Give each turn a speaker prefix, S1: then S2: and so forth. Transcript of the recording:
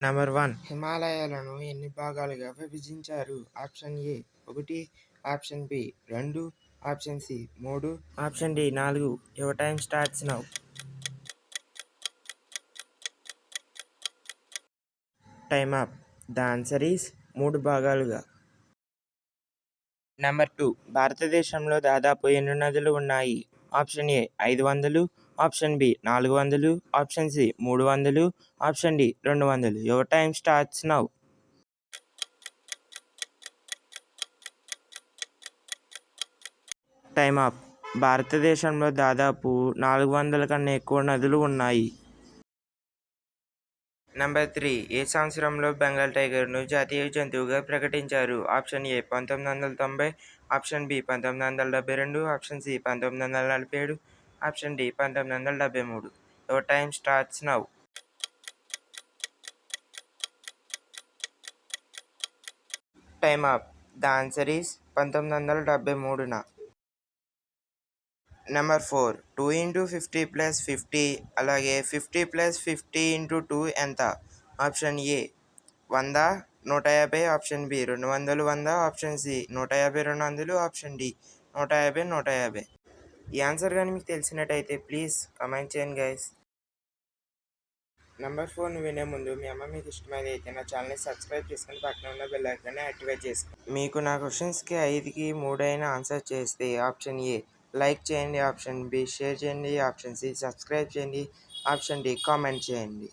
S1: Number 1 హిమాలయాలను ఎన్ని భాగాలుగా విభజించారు? Option A 1, option B 2, option C 3, option D 4. Your time starts now. Time up. The answer is 3 భాగాలుగా. Number 2 భారతదేశంలో దాదాపు ఎన్ని నదులు ఉన్నాయి? Option A 500, option B 400, option C 300, option D 200. Your time starts now. Time up. భారతదేశంలో దాదాపు 400 కన్నా ఎక్కువ నదులు ఉన్నాయి. నంబర్ 3 ఏ సంవత్సరంలో బెంగాల్ టైగర్ను జాతీయ జంతువుగా ప్రకటించారు? Option A 1990, option B 1972, option C 1947, option D 1973. Your time starts now. Time up. The answer is 1973. Number 4 2 × 50 + 50 అలాగే 50 + 50 × 2 ఎంత? Option A 100, 150, option B 200, 100, option C 150, 200, option D 150, 150. ఈ ఆన్సర్ కానీ మీకు తెలిసినట్టయితే ప్లీజ్ కమెంట్ చేయండి గైస్. నెంబర్ 4ని వినే ముందు మీ అమ్మ మీకు ఇష్టమైతే నా ఛానల్ని సబ్స్క్రైబ్ చేసుకుని పక్కన ఉన్న బెల్ ఐకాన్ని యాక్టివేట్ చేసుకోండి. మీకు నా క్వశ్చన్స్కి 5కి 3 అయినా ఆన్సర్ చేస్తే ఆప్షన్ ఏ లైక్ చేయండి, ఆప్షన్ బి షేర్ చేయండి, ఆప్షన్ సి సబ్స్క్రైబ్ చేయండి, ఆప్షన్ డి కామెంట్ చేయండి.